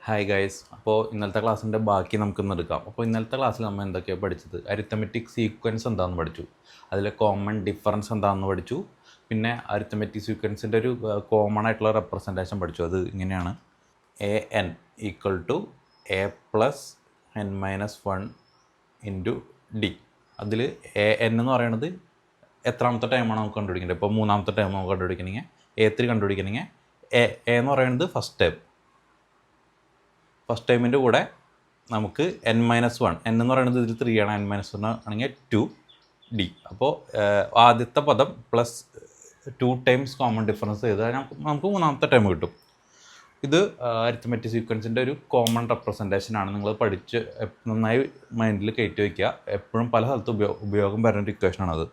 Hi guys. അപ്പോൾ ഇന്നലത്തെ ക്ലാസ്സിൻ്റെ ബാക്കി നമുക്കിന്ന് എടുക്കാം. അപ്പോൾ ഇന്നലത്തെ ക്ലാസ്സിൽ നമ്മൾ എന്തൊക്കെയാണ് പഠിച്ചത്? അരിത്തമെറ്റിക് സീക്വൻസ് എന്താണെന്ന് പഠിച്ചു, അതിലെ കോമൺ ഡിഫറൻസ് എന്താണെന്ന് പഠിച്ചു, പിന്നെ അരിത്തമെറ്റിക് സീക്വൻസിൻ്റെ ഒരു കോമൺ ആയിട്ടുള്ള റെപ്രസെൻറ്റേഷൻ പഠിച്ചു. അത് ഇങ്ങനെയാണ്: A N equal to A plus N minus 1 into D. അതിൽ എ എൻ എന്ന് പറയുന്നത് എത്രാമത്തെ ടൈമാണ് നമുക്ക് കണ്ടുപിടിക്കേണ്ടത്. ഇപ്പോൾ മൂന്നാമത്തെ ടൈം നമുക്ക് കണ്ടുപിടിക്കണമെങ്കിൽ A3 കണ്ടുപിടിക്കണമെങ്കിൽ എ എന്ന് പറയുന്നത് ഫസ്റ്റ് ടൈമിൻ്റെ കൂടെ നമുക്ക് n-1 n എന്ന് പറയുന്നത് ഇതിൽ 3 ആണ്, n-1 ആണെങ്കിൽ 2d. അപ്പോൾ ആദ്യത്തെ പദം പ്ലസ് 2 ടൈംസ് കോമൺ ഡിഫറൻസ് ചെയ്താൽ നമുക്ക് മൂന്നാമത്തെ ടൈം കിട്ടും. ഇത് അരിത്തമെറ്റിക് സീക്വൻസിൻ്റെ ഒരു കോമൺ റെപ്രസെൻറ്റേഷൻ ആണ്. നിങ്ങൾ പഠിച്ച് നന്നായി മൈൻഡിൽ കയറ്റി വയ്ക്കുക. എപ്പോഴും പല സ്ഥലത്ത് ഉപയോഗം വരുന്ന ഒരു ഇക്വേഷനാണത്.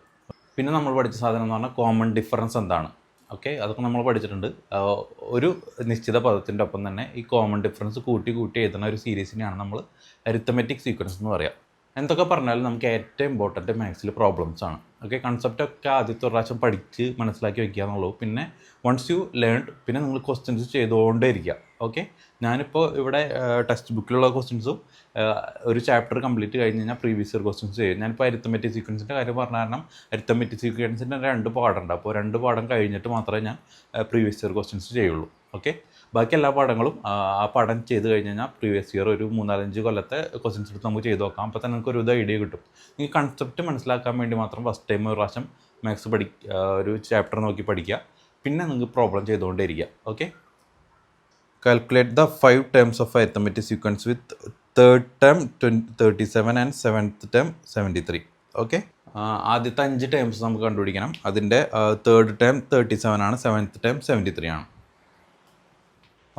പിന്നെ നമ്മൾ പഠിച്ച സാധനം എന്ന് പറഞ്ഞാൽ കോമൺ ഡിഫറൻസ് എന്താണ്. ഓക്കെ, അതൊക്കെ നമ്മൾ പഠിച്ചിട്ടുണ്ട്. ഒരു നിശ്ചിത പദത്തിൻ്റെ ഒപ്പം തന്നെ ഈ കോമൺ ഡിഫറൻസ് കൂട്ടി എഴുതുന്ന ഒരു സീരീസിനെയാണ് നമ്മൾ അരിത്തമെറ്റിക് സീക്വൻസ് എന്ന് പറയുക. എന്തൊക്കെ പറഞ്ഞാലും നമുക്ക് ഏറ്റവും ഇമ്പോർട്ടൻറ്റ് മാത്സിൽ പ്രോബ്ലംസ് ആണ്. ഓക്കെ, കൺസെപ്റ്റൊക്കെ ആദ്യത്തെ പ്രാവശ്യം പഠിച്ച് മനസ്സിലാക്കി വയ്ക്കുക എന്നുള്ളൂ. പിന്നെ വൺസ് യു ലേൺ പിന്നെ നിങ്ങൾ ക്വസ്റ്റ്യൻസ് ചെയ്തുകൊണ്ടേ ഇരിക്കുക. ഓക്കെ, ഞാനിപ്പോൾ ഇവിടെ ടെക്സ്റ്റ് ബുക്കിലുള്ള ക്വസ്റ്റ്യൻസും ഒരു ചാപ്റ്റർ കംപ്ലീറ്റ് കഴിഞ്ഞ് കഴിഞ്ഞാൽ പ്രീവിയസ് ഇയർ ക്വസ്റ്റ്യൻസ് ചെയ്യും. ഞാനിപ്പോൾ അരിത്തമെറ്റിക് സീക്വൻസിൻ്റെ കാര്യം പറഞ്ഞ കാരണം അരിത്തമെറ്റിക് സീക്വൻസിൻ്റെ 2 പാഠമുണ്ട്. അപ്പോൾ 2 പാഠം കഴിഞ്ഞിട്ട് മാത്രമേ ഞാൻ പ്രീവിയസ് ഇയർ ക്വസ്റ്റ്യൻസ് ചെയ്യുള്ളൂ. ഓക്കെ, ബാക്കി എല്ലാ പാഠങ്ങളും ആ പാഠം ചെയ്ത് കഴിഞ്ഞ് കഴിഞ്ഞാൽ പ്രീവിയസ് ഇയർ ഒരു 3-4-5 കൊല്ലത്തെ ക്വസ്റ്റ്യൻസ് എടുത്ത് നമുക്ക് ചെയ്ത് നോക്കാം. അപ്പോൾ തന്നെ നമുക്ക് ഒരു ഐഡിയ കിട്ടും. ഈ കൺസെപ്റ്റ് മനസ്സിലാക്കാൻ വേണ്ടി മാത്രം ഫസ്റ്റ് ടൈം ഒരു പ്രാവശ്യം മാത്സ് ഒരു ചാപ്റ്റർ നോക്കി പഠിക്കുക. പിന്നെ നിങ്ങൾക്ക് പ്രോബ്ലം ചെയ്തുകൊണ്ടേ ഇരിക്കുക. Okay, calculate the 5 terms of arithmetic sequence with third term 37 and seventh term 73. Okay, ആദ്യത്തെ 5 ടേംസ് നമുക്ക് കണ്ടുപിടിക്കണം. അതിൻ്റെ തേർഡ് ടേം 37 ആണ്, സെവൻത്ത് ടേം 73 ആണ്.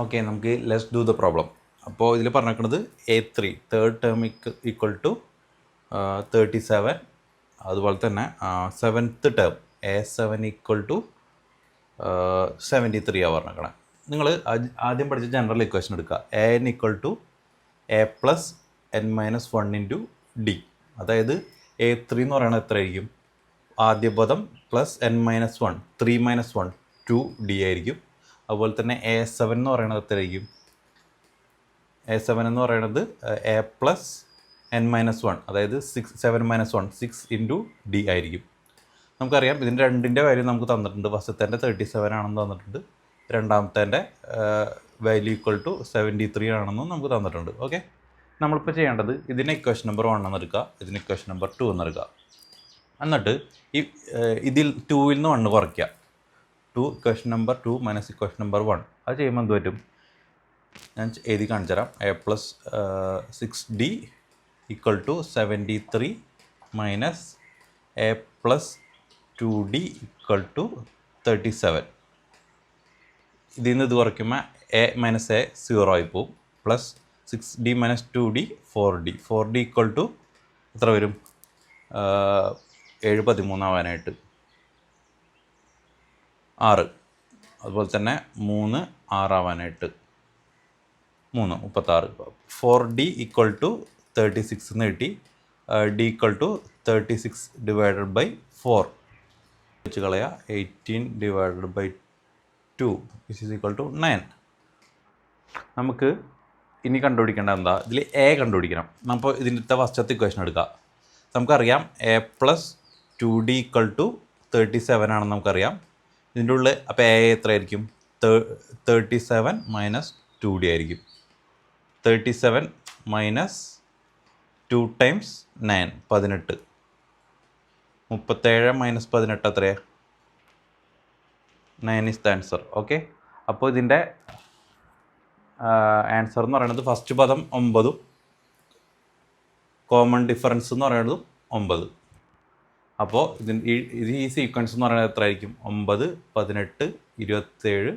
ഓക്കെ, നമുക്ക് ലെറ്റ്സ് ഡു ദ പ്രോബ്ലം. അപ്പോൾ ഇതിൽ പറഞ്ഞിരിക്കുന്നത് A3 third term equal to 37. അതുപോലെ തന്നെ seventh term A7 equal to 73 ആണ് പറഞ്ഞിരിക്കണം. നിങ്ങൾ ആദ്യം പഠിച്ച ജനറൽ ഇക്വേഷൻ എടുക്കുക. AN equal to A plus n-1 into D. അതായത് A3 എന്ന് പറയുന്നത് എത്രയായിരിക്കും? ആദ്യ പദം പ്ലസ് n-1 3-1 2d ആയിരിക്കും. അതുപോലെ തന്നെ A7 എന്ന് പറയുന്നത് എത്രയായിരിക്കും? A7 എന്ന് പറയുന്നത് A പ്ലസ് n-1, അതായത് 7-1 6 ഇൻറ്റു ഡി ആയിരിക്കും. നമുക്കറിയാം ഇതിൻ്റെ രണ്ടിൻ്റെ വാല്യൂ നമുക്ക് തന്നിട്ടുണ്ട്. ഫസ്റ്റത്തെ 37 ആണെന്ന് തന്നിട്ടുണ്ട്, രണ്ടാമത്തെ വാല്യൂ ഈക്വൽ ടു 73 ആണെന്നും നമുക്ക് തന്നിട്ടുണ്ട്. ഓക്കെ, നമ്മളിപ്പോൾ ചെയ്യേണ്ടത് ഇതിനെ ഇക്വേഷൻ നമ്പർ 1 എന്നെടുക്കുക, ഇതിന് ഇക്വേഷൻ നമ്പർ 2 എന്നെടുക്കുക. എന്നിട്ട് ഇതിൽ 2-ൽ നിന്ന് 1 കുറയ്ക്കുക. 2 equation number 2 minus equation number 1. അത് ചെയ്യുമ്പോൾ എന്ത് പറ്റും? ഞാൻ എഴുതി കാണിച്ചു തരാം. A plus 6d equal to 73 minus A plus 2d equal to 37. ഇതിൽ നിന്ന് ഇത് കുറയ്ക്കുമ്പോൾ A മൈനസ് A 0 ആയി പോവും. Plus 6d minus 2d 4d equal to എത്ര വരും? 7-13 ആവാനായിട്ട് 6. അതുപോലെ തന്നെ 3 6 ആവാനായിട്ട് 3 36. 4d ഈക്വൽ ടു 36 എന്ന് കിട്ടി. d equal to 36 divided by 4 വെച്ച് കളയുക. 18 divided by 2 which is equal to 9. നമുക്ക് ഇനി കണ്ടുപിടിക്കേണ്ട എന്താ? ഇതിൽ A കണ്ടുപിടിക്കണം. അപ്പോൾ ഇതിൻ്റെ ഫസ്റ്റത്തെ ഇക്വേഷൻ എടുക്കുക. നമുക്കറിയാം A plus 2d equal to 37 ആണെന്ന് നമുക്കറിയാം. ഇതിൻ്റെ ഉള്ളിൽ അപ്പോൾ A എത്രയായിരിക്കും? 37 മൈനസ് 2d ആയിരിക്കും. 37 മൈനസ് 2 ടൈംസ് 9 18. 37 മൈനസ് 18 എത്രയാണ്? 9 ഇസ് ദ ആൻസർ. ഓക്കെ, അപ്പോൾ ഇതിൻ്റെ ആൻസർ എന്ന് പറയുന്നത് ഫസ്റ്റ് പദം 9, കോമൺ ഡിഫറൻസ് എന്ന് പറയുന്നത് 9. അപ്പോൾ ഈ സീക്വൻസ് എന്ന് പറയുന്നത് എത്ര ആയിരിക്കും? 9, 18, 27,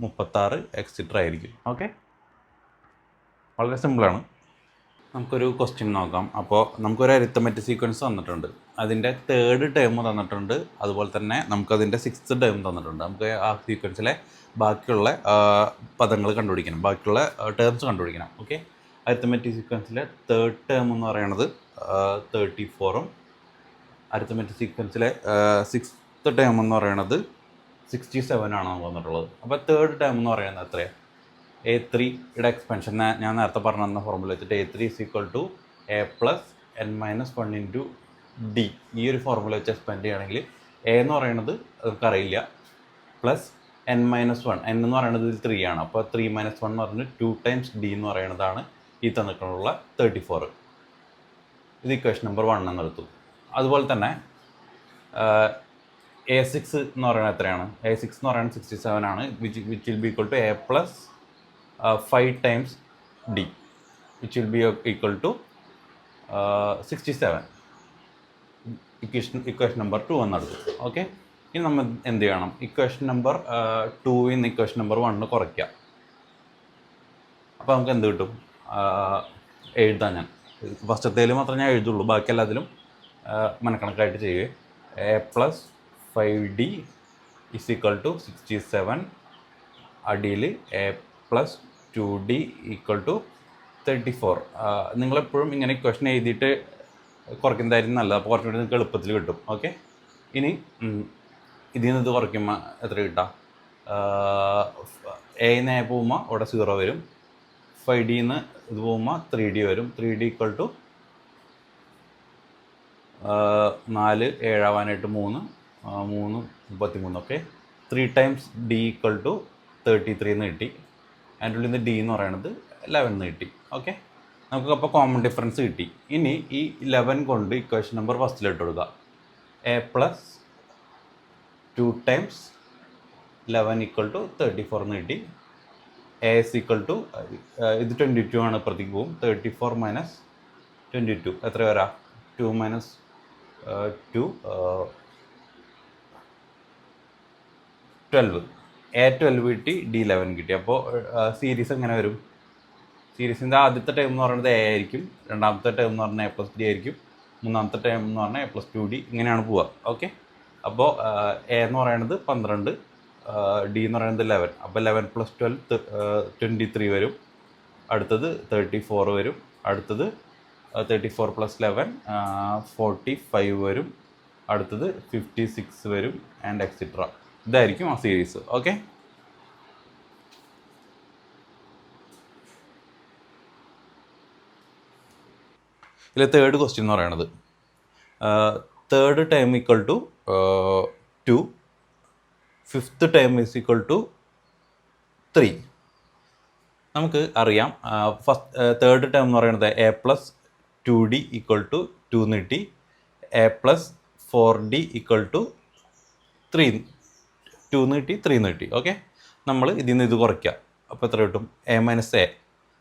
36 എക്സെട്ര ആയിരിക്കും. ഓക്കെ, വളരെ സിമ്പിളാണ്. നമുക്കൊരു ക്വസ്റ്റ്യൻ നോക്കാം. അപ്പോൾ നമുക്കൊരു അരിത്തമെറ്റിക് സീക്വൻസ് തന്നിട്ടുണ്ട്. അതിൻ്റെ തേർഡ് ടേം തന്നിട്ടുണ്ട്. അതുപോലെ തന്നെ നമുക്കതിൻ്റെ 6th ടേം തന്നിട്ടുണ്ട്. നമുക്ക് ആ സീക്വൻസിലെ ബാക്കിയുള്ള പദങ്ങൾ കണ്ടുപിടിക്കണം, ബാക്കിയുള്ള ടേംസ് കണ്ടുപിടിക്കണം. ഓക്കെ, അരിത്തമെറ്റിക് സീക്വൻസിലെ തേർഡ് ടേം എന്ന് പറയുന്നത് 34ഉം അരിത്തമെറ്റിക് സീക്വൻസിലെ 6th ടേം എന്ന് പറയുന്നത് 67 ആണ് നമുക്ക് വന്നിട്ടുള്ളത്. അപ്പോൾ തേർഡ് ടേം എന്ന് പറയുന്നത് എത്രയാണ്? A3യുടെ എക്സ്പെൻഷൻ ഞാൻ നേരത്തെ പറഞ്ഞു തന്ന ഫോർമുല വെച്ചിട്ട് A3 = A + n-1 × D. ഈ ഒരു ഫോർമുല വെച്ച് എക്സ്പെൻഡ് ചെയ്യുകയാണെങ്കിൽ A എന്ന് പറയുന്നത് നമുക്കറിയില്ല, പ്ലസ് n-1, n എന്ന് പറയുന്നത് ഇതിൽ 3 ആണ്. അപ്പോൾ 3 - 1 എന്ന് പറഞ്ഞ് 2 ടൈംസ് D എന്ന് പറയുന്നതാണ് ഈ തന്നിട്ടുള്ള 34. ഇത് ഇക്വേഷൻ നമ്പർ 1 എന്നെടുത്തു. അതുപോലെ തന്നെ A6 എന്ന് പറയുന്നത് എത്രയാണ്? A6 എന്ന് പറയുന്നത് 67 ആണ്, which will be equal to A + 5 times D, which will be equal to 67. Equation number 2 എന്നെടുത്തു. ഓക്കെ, ഇനി നമ്മൾ എന്ത് ചെയ്യണം? ഇക്വേഷൻ നമ്പർ 2 നിന്ന് ഇക്വേഷൻ നമ്പർ 1 കുറയ്ക്കുക. അപ്പോൾ നമുക്ക് എന്ത് കിട്ടും? എഴുതാം. ഞാൻ ഫസ്റ്റത്തേൽ മാത്രമേ ഞാൻ എഴുതുള്ളൂ, ബാക്കി എല്ലാത്തിലും മനക്കണക്കായിട്ട് ചെയ്യുക. A + 5D = 67. അടിയിൽ A + 2D = 34. നിങ്ങളെപ്പോഴും ഇങ്ങനെ ഇക്വേഷൻ എഴുതിയിട്ട് കുറയ്ക്കുന്നതായിരിക്കും നല്ലത്, അപ്പോൾ കുറച്ചുകൂടി നിങ്ങൾക്ക് എളുപ്പത്തിൽ കിട്ടും. ഓക്കെ, ഇനി ഇതിൽ നിന്ന് ഇത് കുറയ്ക്കുമ്പോൾ എത്ര കിട്ടാം? A പോകുമ്പോൾ അവിടെ 0 വരും. 5D നിന്ന് ഇത് പോകുമ്പോൾ 3D വരും. 3D = 4, 7 ആവാനായിട്ട് 3, 33. ഓക്കെ, 3 ടൈംസ് D = 33 എന്ന് കിട്ടി. അതിൻ്റെ ഉള്ളിൽ നിന്ന് D എന്ന് പറയുന്നത് 11 എന്ന് കിട്ടി. ഓക്കെ, നമുക്കപ്പോൾ കോമൺ ഡിഫറൻസ് കിട്ടി. ഇനി ഈ 11 കൊണ്ട് ഇക്വേഷൻ നമ്പർ ഫസ്റ്റിലിട്ട് കൊടുക്കുക. A + 2 ടൈംസ് 11 = 34 എന്ന് കിട്ടി. A = ഇത് 22 ആണ്, ഇപ്പുറത്തേക്ക് പോകും. 34 - 22 എത്ര വരാം? 2 - 2 12. A12 കിട്ടി, D11 കിട്ടി. അപ്പോൾ സീരീസ് എങ്ങനെ വരും? സീരീസിൻ്റെ ആദ്യത്തെ ടേം എന്ന് പറയുന്നത് A ആയിരിക്കും, രണ്ടാമത്തെ ടേം എന്ന് പറഞ്ഞാൽ A + D ആയിരിക്കും, മൂന്നാമത്തെ ടേം എന്ന് പറഞ്ഞാൽ A + 2D, ഇങ്ങനെയാണ് പോവുക. ഓക്കെ, അപ്പോൾ A എന്ന് പറയുന്നത് 12, D എന്ന് പറയുന്നത് 11. അപ്പോൾ 11 + 12 23 വരും. അടുത്തത് 34 വരും. അടുത്തത് 34 + 11 45 വരും. അടുത്തത് 56 വരും, ആൻഡ് എക്സെട്ര. ഇതായിരിക്കും ആ സീരീസ്. ഓക്കെ, ഇതിലെ തേർഡ് ക്വസ്റ്റ്യൻ എന്ന് പറയുന്നത് തേർഡ് ടൈം = 2, ഫിഫ്ത്ത് ടൈം = 3. നമുക്ക് അറിയാം, തേർഡ് ടൈം എന്ന് പറയുന്നത് A + 2D = 2 എന്ന് കിട്ടി. A + 4D = 3, 2 എന്ന് കിട്ടി, 3 എന്ന് കിട്ടി. ഓക്കെ, നമ്മൾ ഇതിൽ നിന്ന് ഇത് കുറയ്ക്കുക. അപ്പോൾ എത്ര കിട്ടും? A - A.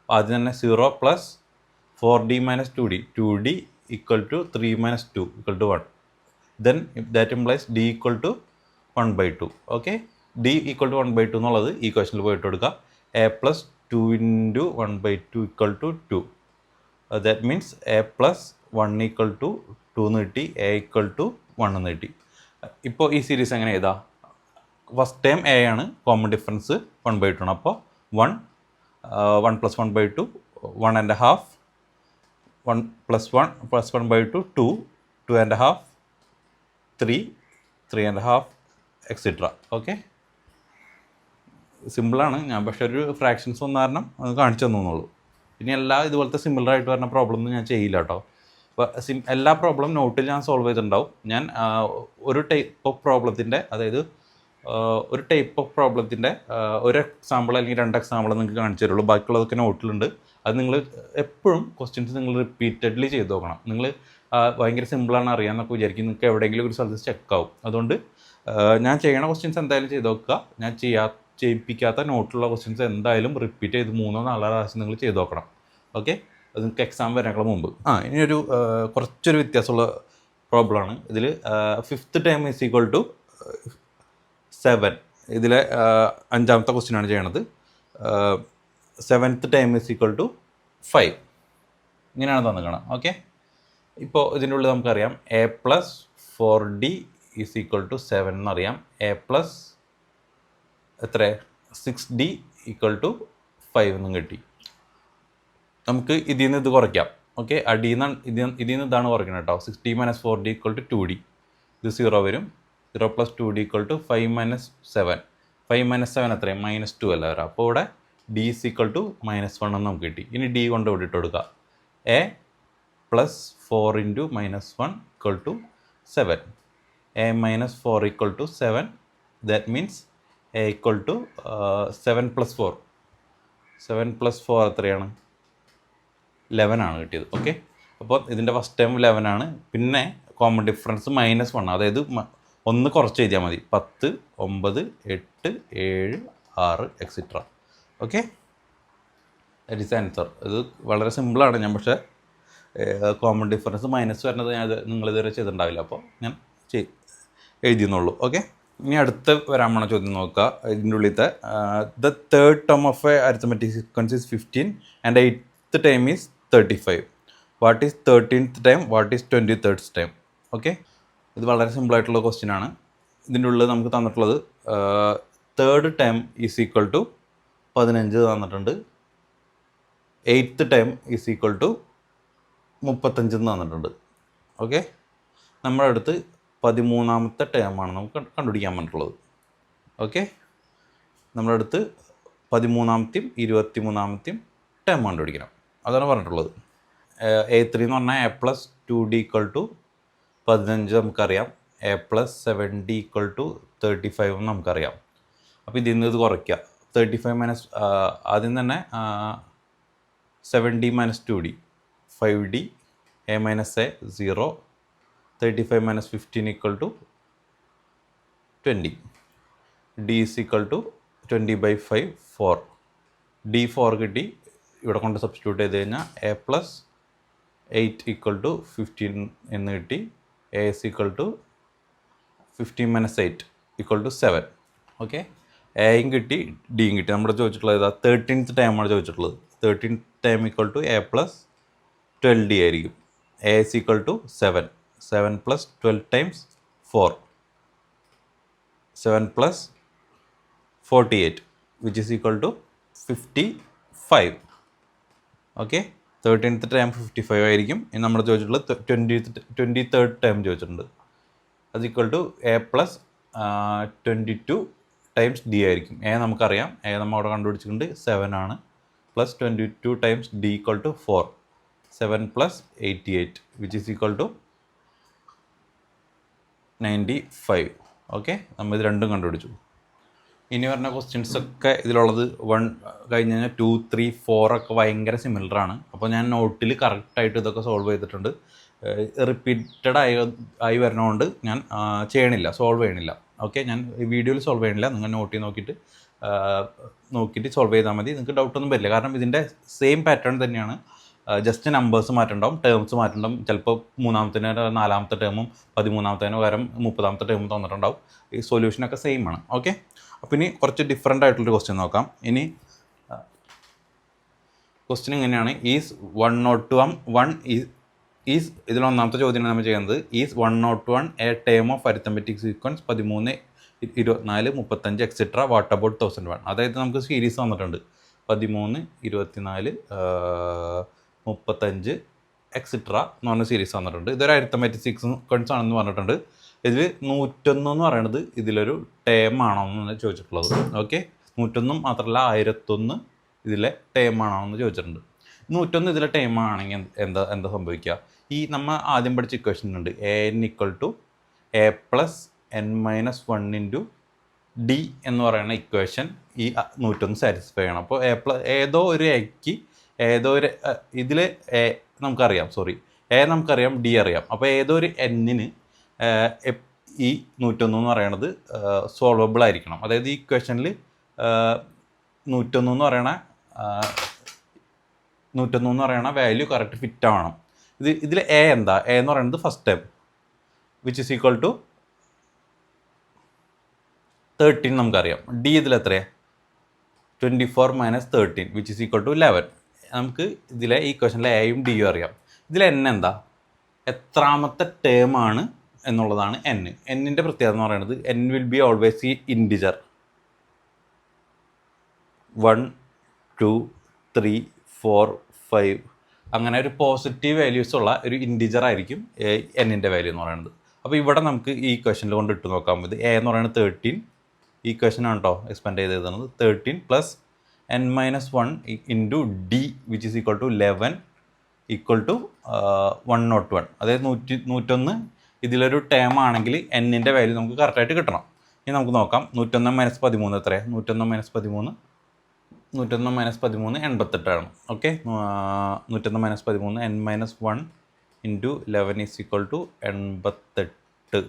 ആദ്യം തന്നെ 0 + 4D - 2D. 2D = 3 - 2 = 1. Then that implies D = 1/2. Okay, D = 1/2 എന്നുള്ളത് ഈ ക്വസ്റ്റനിൽ പോയിട്ട് കൊടുക്കുക. A + 2 × 1/2 = 2. ദാറ്റ് മീൻസ് A + 1 = 2 എന്ന് കിട്ടി, A = 1 എന്ന് കിട്ടി. ഇപ്പോൾ ഈ സീരീസ് എങ്ങനെ എഴുതാം? ഫസ്റ്റ് ടൈം A ആണ്, കോമൺ ഡിഫറൻസ് 1/2 ആണ്. അപ്പോൾ 1 + 1/2 1.5, 1 + 1 + 1/2 2, 2.5, 3, 3.5, എക്സെട്ര. ഓക്കെ, സിമ്പിളാണ്. ഞാൻ പക്ഷേ ഒരു ഫ്രാക്ഷൻസ് വന്ന കാരണം അത് കാണിച്ചു തന്നുള്ളൂ. ഇനി എല്ലാ ഇതുപോലത്തെ സിമിലറായിട്ട് വരുന്ന പ്രോബ്ലം ഒന്നും ഞാൻ ചെയ്യില്ല കേട്ടോ. അപ്പോൾ എല്ലാ പ്രോബ്ലം നോട്ടിൽ ഞാൻ സോൾവ് ചെയ്തിട്ടുണ്ടാവും. ഞാൻ ഒരു ടൈപ്പ് ഓഫ് പ്രോബ്ലത്തിൻ്റെ, അതായത് ഒരു ടൈപ്പ് ഓഫ് പ്രോബ്ലത്തിൻ്റെ ഒരു എക്സാമ്പിൾ അല്ലെങ്കിൽ 2 എക്സാമ്പിൾ നിങ്ങൾക്ക് കാണിച്ചു തരുള്ളൂ. ബാക്കിയുള്ളതൊക്കെ നോട്ടിലുണ്ട്. അത് നിങ്ങൾ എപ്പോഴും ക്വസ്റ്റ്യൻസ് നിങ്ങൾ റിപ്പീറ്റഡ്ലി ചെയ്ത് നോക്കണം. നിങ്ങൾ ഭയങ്കര സിമ്പിളാണ് അറിയാമെന്നൊക്കെ വിചാരിക്കും, നിങ്ങൾക്ക് എവിടെയെങ്കിലും ഒരു സ്ഥലത്ത് ചെക്കാവും. അതുകൊണ്ട് ഞാൻ ചെയ്യണ ക്വസ്റ്റ്യൻസ് എന്തായാലും ചെയ്ത് നോക്കുക. ഞാൻ ചെയ്യിപ്പിക്കാത്ത നോട്ടിലുള്ള ക്വസ്റ്റ്യൻസ് എന്തായാലും റിപ്പീറ്റ് ചെയ്ത് 3-4 പ്രാവശ്യം നിങ്ങൾ ചെയ്ത് നോക്കണം. ഓക്കെ, അത് നിങ്ങൾക്ക് എക്സാം വരാനുള്ള മുമ്പ്. ഇനിയൊരു കുറച്ചൊരു വ്യത്യാസമുള്ള പ്രോബ്ലമാണ്. ഇതിൽ ഫിഫ്ത്ത് ടൈം = 7. ഇതിലെ 5ാമത്തെ ക്വസ്റ്റ്യനാണ് ചെയ്യണത്. 7th time = 5. ഇങ്ങനെയാണ് തന്നിക്കണം. ഓക്കെ, ഇപ്പോൾ ഇതിൻ്റെ ഉള്ളിൽ നമുക്കറിയാം A + 4D = 7 എന്നറിയാം. A + എത്ര 6D = 5 എന്നും കിട്ടി. നമുക്ക് ഇതിൽ നിന്ന് ഇത് കുറയ്ക്കാം. ഓക്കെ, ഇതിൽ നിന്ന് ഇതാണ് കുറയ്ക്കണം കേട്ടോ. 6D - 4D = 2D. ഇത് 0 വരും. 0 + 2D = 5 - 7. 5 - 7 എത്രയും -2 അല്ല വരാം. അപ്പോൾ ഇവിടെ ഡി ഈസ് ഈക്വൽ ടു -1 എന്ന് നമുക്ക് കിട്ടി. ഇനി ഡി കൊണ്ട് ഇവിടെ ഇട്ട് കൊടുക്കുക. A plus 4 into -1 equal to 7. A -4 equal to 7. That means A equal to 7 + 4. 7 + 4 എത്രയാണ്? 11 ആണ് കിട്ടിയത്. ഓക്കെ, അപ്പോൾ ഇതിൻ്റെ ഫസ്റ്റ് ടൈം 11 ആണ്. പിന്നെ കോമൺ ഡിഫറൻസ് -1, അതായത് 1 കുറച്ച് എഴുതിയാൽ മതി. 10, 9, 8, 7, 6 etcetera. Okay, that is answer. ഇത് വളരെ സിമ്പിളാണ്. ഞാൻ പക്ഷേ കോമൺ ഡിഫറൻസ് മൈനസ് വരുന്നത് നിങ്ങളിതുവരെ ചെയ്തിട്ടുണ്ടാവില്ല, അപ്പോൾ ഞാൻ എഴുതിയെന്നുള്ളൂ. ഓക്കെ, ഇനി അടുത്ത വരാൻ പോണ ചോദ്യം നോക്കുക. ഇതിൻ്റെ ഉള്ളിലത്തെ the third term of a arithmetic sequence is 15 and 8th time is 35. What is 13th time? What is 23rd time? Okay, ഇത് വളരെ സിമ്പിളായിട്ടുള്ള ക്വസ്റ്റ്യൻ ആണ്. ഇതിൻ്റെ ഉള്ളിൽ നമുക്ക് തന്നിട്ടുള്ളത് third time is equal to 15 തന്നിട്ടുണ്ട്. 8th time is equal to 35 തന്നിട്ടുണ്ട്. ഓക്കെ, നമ്മുടെ അടുത്ത് 13ാമത്തെ ടേമാണ് നമുക്ക് കണ്ടുപിടിക്കാൻ പറ്റുള്ളത്. ഓക്കെ, നമ്മുടെ അടുത്ത് 13ാമത്തെയും 23ാമത്തെയും ടേം കണ്ടുപിടിക്കണം, അതാണ് പറഞ്ഞിട്ടുള്ളത്. A3 എന്ന് പറഞ്ഞാൽ A+2D ഈക്വൽ ടു 15 നമുക്കറിയാം. A+7D ഈക്വൽ ടു 35 നമുക്കറിയാം. അപ്പോൾ ഇതിൽ നിന്ന് ഇത് കുറയ്ക്കുക. 35 ആദ്യം തന്നെ 7D - 2D 5D, A - A 0, 35 - 15 equal to 20. D is equal to 20/5 4. D 4 കിട്ടി. ഇവിടെ കൊണ്ട് സബ്സ്റ്റിറ്റ്യൂട്ട് ചെയ്ത് കഴിഞ്ഞാൽ A+8 ഈക്വൽ ടു 15 എന്ന് കിട്ടി. A is equal to 15 - 8 equal to 7. Okay, എയും കിട്ടി, ഡിയും കിട്ടി. നമ്മുടെ ചോദിച്ചിട്ടുള്ളത് ഏതാ? 13th ടൈമാണ് ചോദിച്ചിട്ടുള്ളത്. 13th time equal to A+12D ആയിരിക്കും. A is equal to 7. 7 + 12 × 4, 7 + 48 which is equal to 55. ഓക്കെ, 13th ടൈം 55 ആയിരിക്കും. ഇനി നമ്മൾ ചോദിച്ചിട്ടുള്ളത് 23rd ടൈം ചോദിച്ചിട്ടുണ്ട്. അത് ഈക്വൽ ടു A+22 × D ആയിരിക്കും. എ നമുക്കറിയാം, എ നമ്മൾ അവിടെ കണ്ടുപിടിച്ചിട്ടുണ്ട് 7 ആണ്. +22 × D equal to 4. 7 + 88 which is equal to 95. Okay, നമ്മൾ ഇത് രണ്ടും കണ്ടുപിടിച്ചു. ഇനി പറഞ്ഞ ക്വസ്റ്റ്യൻസ് ഒക്കെ ഇതിലുള്ളത് 1 കഴിഞ്ഞ് കഴിഞ്ഞാൽ 2, 3, 4 ഒക്കെ ഭയങ്കര സിമിലറാണ്. അപ്പോൾ ഞാൻ നോട്ടിൽ കറക്റ്റായിട്ട് ഇതൊക്കെ സോൾവ് ചെയ്തിട്ടുണ്ട്. റിപ്പീറ്റഡ് ആയി വരുന്നതുകൊണ്ട് ഞാൻ സോൾവ് ചെയ്യണില്ല. ഓക്കെ, ഞാൻ വീഡിയോയിൽ സോൾവ് ചെയ്യണില്ല. നിങ്ങൾ നോട്ടിൽ നോക്കിയിട്ട് സോൾവ് ചെയ്താൽ മതി. നിങ്ങൾക്ക് ഡൗട്ടൊന്നും വരില്ല. കാരണം ഇതിൻ്റെ സെയിം പാറ്റേൺ തന്നെയാണ്. ജസ്റ്റ് നമ്പേഴ്സ് മാറ്റുണ്ടാവും, ടേംസ് മാറ്റുണ്ടാവും. ചിലപ്പോൾ 3ാമത്തേന് 4ാമത്തെ ടേമും 13ാമത്തേന് പകരം 30ാമത്തെ ടേമും തന്നിട്ടുണ്ടാവും. ഈ സൊല്യൂഷനൊക്കെ സെയിം ആണ്. ഓക്കെ, അപ്പോൾ ഇനി കുറച്ച് ഡിഫറെൻ്റ് ആയിട്ടുള്ളൊരു ക്വസ്റ്റ്യൻ നോക്കാം. ഇനി ക്വസ്റ്റ്യൻ ഇങ്ങനെയാണ്. ഈസ് 101 ഈസ് ഇതിൽ ഒന്നാമത്തെ ചോദ്യം നമ്മൾ ചെയ്യുന്നത്. Is 101 A term of arithmetic sequence 13, 24, 35 etcetera what about 1001? അതായത് നമുക്ക് സീരീസ് തന്നിട്ടുണ്ട് 13, 24, 35 എക്സെട്ര എന്ന് പറഞ്ഞ സീരീസ് തന്നിട്ടുണ്ട്. ഇതൊരു അരിത്തമെറ്റിക് സീക്വൻസ് ആണെന്ന് പറഞ്ഞിട്ടുണ്ട്. ഇതിൽ 101 എന്ന് പറയുന്നത് ഇതിലൊരു ടേം ആണോ എന്ന് ചോദിച്ചിട്ടുള്ളത്. ഓക്കെ, 101 മാത്രമല്ല 1001 ഇതിലെ ടേം ആണോ എന്ന് ചോദിച്ചിട്ടുണ്ട്. 101 ഇതിലെ ടേം ആണെങ്കിൽ എന്താ സംഭവിക്കുക? ഈ നമ്മൾ ആദ്യം പഠിച്ച ഇക്വേഷൻ ഉണ്ട്, AN = A+n-1 × D എന്ന് പറയുന്ന ഇക്വേഷൻ ഈ 101 സാറ്റിസ്ഫൈ ചെയ്യണം. അപ്പോൾ ഏതോ ഒരു എക്ക് ഇതിൽ നമുക്കറിയാം, നമുക്കറിയാം, D അറിയാം. അപ്പോൾ ഏതോ ഒരു N-ന് ഈ 101 എന്ന് പറയുന്നത് സോൾവബിൾ ആയിരിക്കണം. അതായത് ഈ ഇക്വേഷനിൽ 101 എന്ന് പറയുന്ന വാല്യൂ കറക്റ്റ് ഫിറ്റ് ആവണം. ഇതിൽ എ എന്താ? എ എന്ന് പറയുന്നത് first time which is equal to 13 നമുക്കറിയാം. ഡി ഇതിൽ എത്രയാണ്? 24 - 13 വിച്ച് ഇസ് ഈക്വൽ ടു 11. നമുക്ക് ഇതിലെ ഈ ക്വസ്റ്റനിലെ എയും ഡിയും അറിയാം. ഇതിൽ എൻ എന്താ? എത്രാമത്തെ ടേം ആണ് എന്നുള്ളതാണ് എൻ. എന്നിൻ്റെ പ്രത്യേകത എന്ന് പറയുന്നത് എൻ വിൽ ബി ഓൾവേസ് ഈ ഇൻഡിജർ. 1, 2, 3, 4, 5 അങ്ങനെ ഒരു പോസിറ്റീവ് വാല്യൂസ് ഉള്ള ഒരു ഇൻഡിജർ ആയിരിക്കും എന്നിൻ്റെ വാല്യൂ എന്ന് പറയുന്നത്. അപ്പോൾ ഇവിടെ നമുക്ക് ഈ ക്വസ്റ്റനിൽ കൊണ്ട് ഇട്ട് നോക്കാൻ മതി. എ എന്ന് പറയുന്നത് 13, ഈ ക്വസ്റ്റനാണ് കേട്ടോ എക്സ്പാൻഡ് ചെയ്ത് എഴുതുന്നത്. 13 + n-1 into D which is equal to 11 equal to 101. അതായത് 101 ഇതിലൊരു ടേം ആണെങ്കിൽ എന്നിൻ്റെ വാല്യൂ നമുക്ക് കറക്റ്റായിട്ട് കിട്ടണം. ഇനി നമുക്ക് നോക്കാം. 101 - 13 എത്രയാണ്? 101 - 13 88 okay. 101 - 13 n-1 into 11 is equal to 88.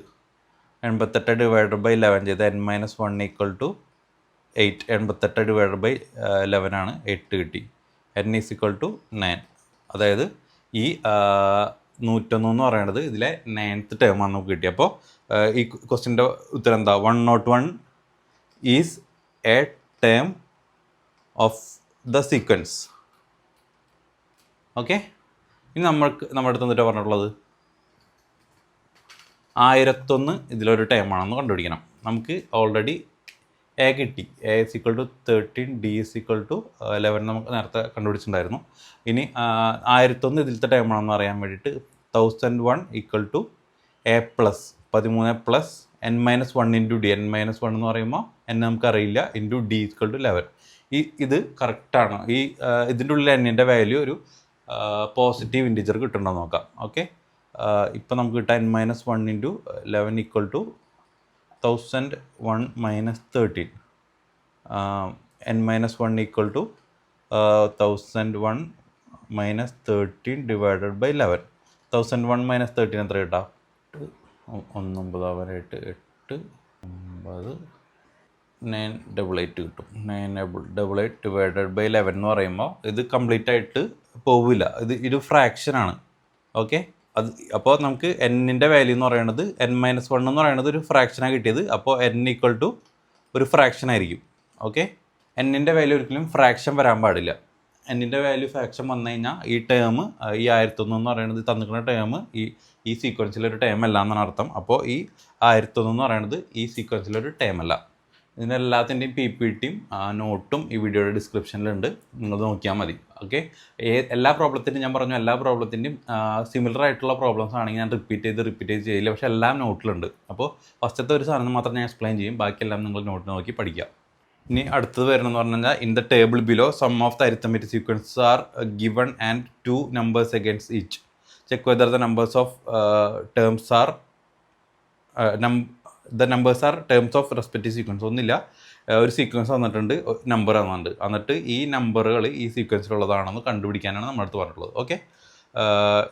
88 divided by 11 ചെയ്ത് n-1 equal to 8. 88 divided by 11 ആണ്, 8 കിട്ടി. n is equal to 9. അതായത് ഈ 101 എന്ന് പറയുന്നത് ഇതിലെ 9th ടേമാണ് നമുക്ക് കിട്ടി. അപ്പോൾ ഈ ക്വസ്റ്റ്യൻ്റെ ഉത്തരം എന്താ? 101 is A term of the sequence. Okay. ഇനി നമ്മുടെ അടുത്ത് എന്നിട്ട് പറഞ്ഞിട്ടുള്ളത് 1001 ഇതിലൊരു ടേമാണെന്ന് കണ്ടുപിടിക്കണം. നമുക്ക് ഓൾറെഡി എ കിട്ടി. A is equal to 13, D is equal to 11 നമുക്ക് നേരത്തെ കണ്ടുപിടിച്ചിട്ടുണ്ടായിരുന്നു. ഇനി 1001 ഇതിലത്തെ ടേമാണെന്ന് അറിയാൻ വേണ്ടിയിട്ട് 1001 equal to A plus 13 plus n-1 into D. n-1 എന്ന് പറയുമ്പോൾ n നമുക്കറിയില്ല, ഇൻറ്റു ഡി ഈക്വൽ ടു 11. ഇത് കറക്റ്റാണ്. ഇതിൻ്റെ ഉള്ളിൽ എന്നിൻ്റെ വാല്യൂ ഒരു പോസിറ്റീവ് ഇൻറ്റിജർ കിട്ടുന്നുണ്ടോ നോക്കാം. ഓക്കെ. ഇപ്പം നമുക്ക് കിട്ടാൻ n-1 into 11 equal to 1001 - 13. n-1 equal to 1001 - 13 divided by 11. 1001 - 13 എത്ര കിട്ടാം? 19 8 9 988 കിട്ടും. 988 ഡിവൈഡഡ് ബൈ 11 എന്ന് പറയുമ്പോൾ ഇത് കംപ്ലീറ്റ് ആയിട്ട് പോവില്ല. ഇത് ഫ്രാക്ഷനാണ്. ഓക്കെ. അപ്പോൾ നമുക്ക് എന്നിൻ്റെ വാല്യൂ എന്ന് പറയുന്നത് n-1 എന്ന് പറയുന്നത് ഒരു ഫ്രാക്ഷനാണ് കിട്ടിയത്. അപ്പോൾ n ഈക്വൽ ടു ഒരു ഫ്രാക്ഷൻ ആയിരിക്കും. ഓക്കെ. എന്നിൻ്റെ വാല്യൂ ഒരിക്കലും ഫ്രാക്ഷൻ വരാൻ പാടില്ല. എന്നിൻ്റെ വാല്യൂ ഫ്രാക്ഷൻ വന്നു കഴിഞ്ഞാൽ ഈ ടേം, ഈ 1001 എന്ന് പറയുന്നത് തന്നിക്കുന്ന ടേം ഈ സീക്വൻസിലൊരു ടേം അല്ല എന്നാണ് അർത്ഥം. അപ്പോൾ ഈ 1001 എന്ന് പറയുന്നത് ഈ സീക്വൻസിലൊരു ടേം അല്ല. ഇതിൻ്റെ എല്ലാത്തിൻ്റെയും PPTയും നോട്ടും ഈ വീഡിയോയുടെ ഡിസ്ക്രിപ്ഷനിലുണ്ട്, നിങ്ങൾ നോക്കിയാൽ മതി. ഓക്കെ. എല്ലാ പ്രോബ്ലത്തിൻ്റെയും ഞാൻ പറഞ്ഞു, എല്ലാ പ്രോബ്ലത്തിൻ്റെയും സിമിലർ ആയിട്ടുള്ള പ്രോബ്ലംസ് ആണെങ്കിൽ ഞാൻ റിപ്പീറ്റ് ചെയ്ത് ചെയ്യില്ല. പക്ഷേ എല്ലാം നോട്ടിലുണ്ട്. അപ്പോൾ ഫസ്റ്റത്തെ ഒരു സാധനം മാത്രം ഞാൻ എക്സ്പ്ലെയിൻ ചെയ്യും, ബാക്കിയെല്ലാം നിങ്ങൾ നോട്ട് നോക്കി പഠിക്കുക. ഇനി അടുത്തത് വരുന്നതെന്ന് പറഞ്ഞു കഴിഞ്ഞാൽ in the table below sum of the arithmetic sequence are given and 2 numbers against each. Check whether the numbers of terms are the numbers are terms of respective sequence. ഒന്നില്ല, ഒരു സീക്വൻസ് തന്നിട്ടുണ്ട്, നമ്പർ തന്നിട്ടുണ്ട്, എന്നിട്ട് ഈ നമ്പറുകൾ ഈ സീക്വൻസിലുള്ളതാണെന്ന് കണ്ടുപിടിക്കാനാണ് നമ്മുടെ അടുത്ത് പറഞ്ഞിട്ടുള്ളത്. ഓക്കെ.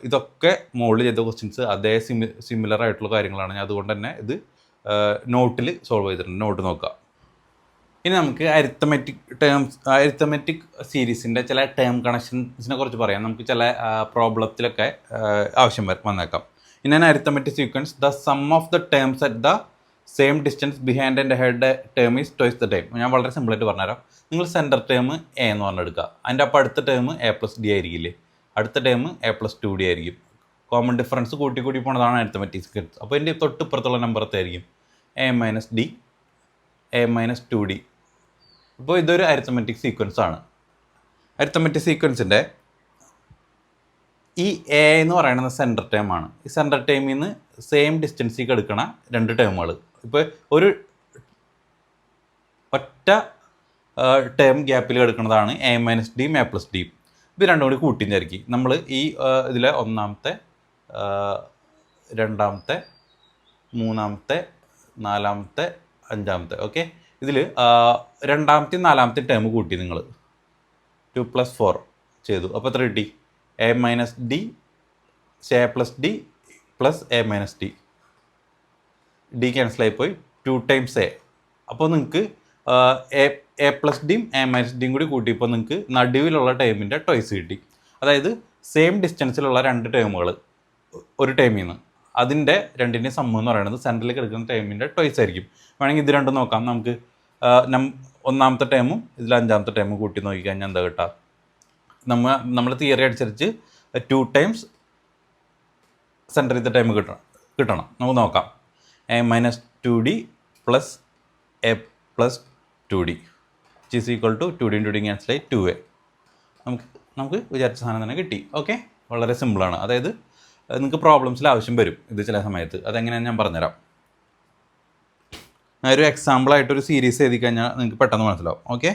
ഇതൊക്കെ മുകളിൽ ചെയ്ത ക്വസ്റ്റ്യൻസ് അതേ സിമിലർ ആയിട്ടുള്ള കാര്യങ്ങളാണ്. ഞാൻ അതുകൊണ്ട് തന്നെ ഇത് നോട്ടിൽ സോൾവ് ചെയ്തിട്ടുണ്ട്. നോട്ട് നോക്കുക. ഇനി നമുക്ക് അരിത്തമെറ്റിക് സീരീസിൻ്റെ ചില ടേം കണക്ഷൻസിനെ കുറിച്ച് പറയാം. നമുക്ക് ചില പ്രോബ്ലത്തിലൊക്കെ ആവശ്യം വന്നേക്കാം. In an arithmetic sequence the sum of the terms at the same distance behind and head term is twice the time. ഞാൻ വളരെ സിമ്പിളായിട്ട് പറഞ്ഞുതരാം. നിങ്ങൾ സെൻറ്റർ ടേം എ എന്ന് പറഞ്ഞെടുക്കുക. അതിൻ്റെ അപ്പോൾ അടുത്ത ടേം a+d ആയിരിക്കില്ലേ, അടുത്ത ടേം a+2d ആയിരിക്കും. കോമൺ ഡിഫറൻസ് കൂട്ടി പോണതാണ് അരിത്തമെറ്റിക് സീക്വൻസ്. അപ്പോൾ എൻ്റെ തൊട്ട് ഇപ്പുറത്തുള്ള നമ്പർ എത്തായിരിക്കും a-d a-2d. ഇപ്പോൾ ഇതൊരു അരിത്തമെറ്റിക് സീക്വൻസ് ആണ്. അരിത്തമെറ്റിക് സീക്വൻസിൻ്റെ ഈ എ എന്ന് പറയുന്നത് സെൻറ്റർ ടേമാണ്. ഈ സെൻറ്റർ ടേമിൽ നിന്ന് സെയിം ഡിസ്റ്റൻസിലേക്ക് എടുക്കണ രണ്ട് ടേമുകൾ. ഇപ്പോൾ ഒരു ഒറ്റ ടേം ഗ്യാപ്പിൽ എടുക്കുന്നതാണ് a-d a+d. ഇത് രണ്ടും കൂടി കൂട്ടിച്ചായിരിക്കും. നമ്മൾ ഈ ഇതിലെ ഒന്നാമത്തെ, രണ്ടാമത്തെ, മൂന്നാമത്തെ, നാലാമത്തെ, അഞ്ചാമത്തെ. ഓക്കെ. ഇതിൽ രണ്ടാമത്തെയും നാലാമത്തെയും ടേം കൂട്ടി നിങ്ങൾ 2 + 4 ചെയ്തു. അപ്പോൾ എത്ര കിട്ടി? a-d a+d plus a-d. d ക്യാൻസലായിപ്പോയി, 2 times a. അപ്പോൾ നിങ്ങൾക്ക് a+dയും a-dയും കൂടി കൂട്ടിയപ്പോൾ നിങ്ങൾക്ക് നടുവിലുള്ള ടേമിൻ്റെ ടോയ്സ് കിട്ടി. അതായത് സെയിം ഡിസ്റ്റൻസിലുള്ള രണ്ട് ടേമുകൾ ഒരു ടേമിൽ നിന്ന്, അതിൻ്റെ രണ്ടിൻ്റെയും സമ്മ് എന്ന് പറയുന്നത് സെൻറ്ററിലേക്ക് എടുക്കുന്ന ടേമിൻ്റെ ടോയ്സ് ആയിരിക്കും. വേണമെങ്കിൽ ഇത് രണ്ടും നോക്കാം. നമുക്ക് ഒന്നാമത്തെ ടേമും ഇതിൽ അഞ്ചാമത്തെ ടേമും കൂട്ടി നോക്കിക്കഴിഞ്ഞാൽ എന്താ കിട്ടുക? നമ്മൾ തിയറി അനുസരിച്ച് 2 times സെൻറ്ററിലത്തെ ടൈം കിട്ടണം. നമുക്ക് നോക്കാം. a-2d plus a+2d which is equal to 2d into 2d cancel ആയി 2a. നമുക്ക് വിചാരിച്ച സാധനം തന്നെ കിട്ടി. ഓക്കെ. വളരെ സിമ്പിളാണ്. അതായത് നിങ്ങൾക്ക് പ്രോബ്ലംസിൽ ആവശ്യം വരും ഇത് ചില സമയത്ത്. അതെങ്ങനെയാണെന്ന് ഞാൻ പറഞ്ഞുതരാം. ഒരു എക്സാമ്പിളായിട്ടൊരു സീരീസ് എഴുതി കഴിഞ്ഞാൽ നിങ്ങൾക്ക് പെട്ടെന്ന് മനസ്സിലാവും. ഓക്കെ.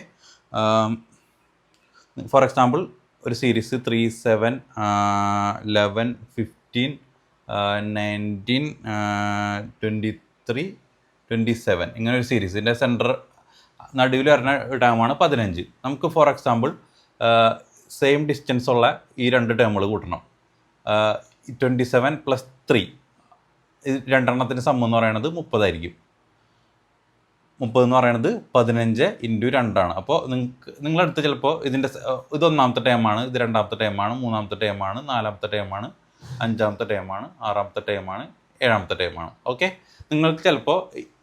ഫോർ എക്സാമ്പിൾ ഒരു സീരീസ് 3, 7, 11, 15, 19, 23, 27 ഇങ്ങനെ ഒരു സീരീസിൻ്റെ സെൻറ്റർ നടുവിൽ വരുന്ന ടേമാണ് 15. നമുക്ക് ഫോർ എക്സാമ്പിൾ സെയിം ഡിസ്റ്റൻസ് ഉള്ള ഈ 2 ടേമുകൾ കൂട്ടണം. 27 + 3 രണ്ടെണ്ണത്തിൻ്റെ സം എന്ന് പറയുന്നത് 30 ആയിരിക്കും. 30 എന്ന് പറയുന്നത് 15 × 2 അപ്പോൾ നിങ്ങളടുത്ത് ചിലപ്പോൾ ഇത് ഒന്നാമത്തെ ടേമാണ്, ഇത് രണ്ടാമത്തെ ടേമാണ്, മൂന്നാമത്തെ ടേമാണ്, നാലാമത്തെ ടേമാണ്, അഞ്ചാമത്തെ ടേമാണ്, ആറാമത്തെ ടേമാണ്, ഏഴാമത്തെ ടേമാണ്. ഓക്കെ, നിങ്ങൾക്ക് ചിലപ്പോൾ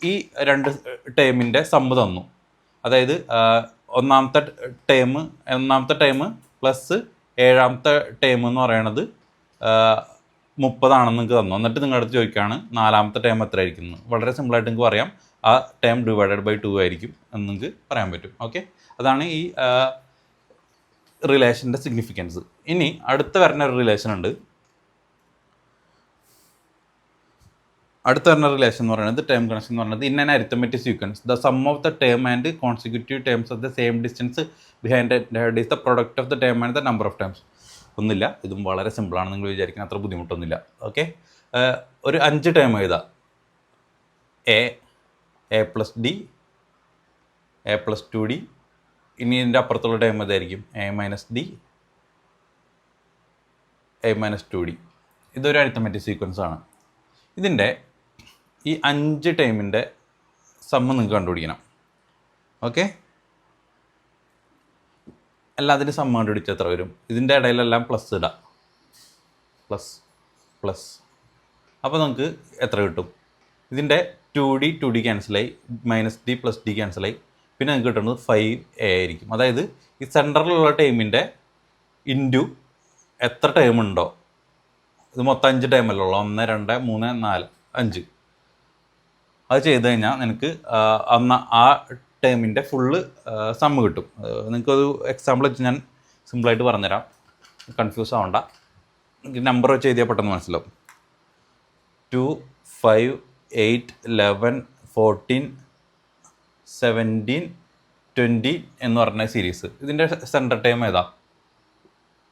ഈ 2 ടേമിൻ്റെ സമ്മ് തന്നു. അതായത് ഒന്നാമത്തെ ടേം പ്ലസ് ഏഴാമത്തെ ടേം എന്ന് പറയണത് 30 ആണെന്ന് നിങ്ങൾക്ക് തന്നു. എന്നിട്ട് നിങ്ങളുടെ അടുത്ത് ചോദിക്കുകയാണ് നാലാമത്തെ ടേം എത്ര ആയിരിക്കും. വളരെ സിമ്പിളായിട്ട് നിങ്ങൾക്ക് പറയാം, ആ ടേം ഡിവൈഡഡ് ബൈ 2 ആയിരിക്കും എന്ന് നിങ്ങൾക്ക് പറയാൻ പറ്റും. ഓക്കെ, അതാണ് ഈ റിലേഷൻ്റെ സിഗ്നിഫിക്കൻസ്. ഇനി അടുത്ത വരുന്ന ഒരു റിലേഷൻ ഉണ്ട്. അടുത്ത വരുന്ന റിലേഷൻ എന്ന് പറയുന്നത് ടേം കണക്ഷൻ എന്ന് പറയുന്നത് in an arithmetic sequence the sum of the term and consecutive terms of the same distance behind head is the product of the term and the number of terms. ഒന്നുമില്ല, ഇതും വളരെ സിമ്പിളാണ്, നിങ്ങൾ വിചാരിക്കുന്ന അത്ര ബുദ്ധിമുട്ടൊന്നുമില്ല. ഓക്കെ, ഒരു 5 ടേം എഴുതാം. a + d, a + 2d. ഇനി ഇതിൻ്റെ അപ്പുറത്തുള്ള ടേം ഏതായിരിക്കും? a - d, a - 2d. ഇതൊരു അരിത്തമെറ്റിക് സീക്വൻസ് ആണ്. ഇതിൻ്റെ ഈ 5 ടേമിൻ്റെ സമ്മ് നിങ്ങൾക്ക് കണ്ടുപിടിക്കണം. ഓക്കെ, എല്ലാത്തിൻ്റെ സമ്മ് കണ്ടുപിടിച്ച് എത്ര വരും? ഇതിൻ്റെ ഇടയിലെല്ലാം പ്ലസ് ഇടാം, പ്ലസ്. അപ്പോൾ നമുക്ക് എത്ര കിട്ടും? ഇതിൻ്റെ 2d ക്യാൻസലായി, -d + d ക്യാൻസലായി, പിന്നെ നിങ്ങൾക്ക് കിട്ടുന്നത് 5a ആയിരിക്കും. അതായത് ഈ സെൻറ്ററിലുള്ള ടൈമിൻ്റെ ഇൻറ്റു എത്ര ടൈം ഉണ്ടോ, ഇത് മൊത്തം 5 ടൈമല്ലേ ഉള്ളൂ, 1, 2, 3, 4, 5. അത് ചെയ്ത് കഴിഞ്ഞാൽ നിനക്ക് ആ ടൈമിൻ്റെ ഫുള്ള് സമ്മ് കിട്ടും. നിങ്ങൾക്കൊരു എക്സാമ്പിൾ വെച്ച് ഞാൻ സിമ്പിളായിട്ട് പറഞ്ഞുതരാം, കൺഫ്യൂസ് ആവണ്ട. നമ്പർ വെച്ച് എഴുതിയാൽ പെട്ടെന്ന് മനസ്സിലാവും. 2, 5, 8, 11, 14, 17, 20 എന്ന് പറഞ്ഞ സീരീസ്. ഇതിൻ്റെ സെൻറ്റർ ടൈം ഏതാ?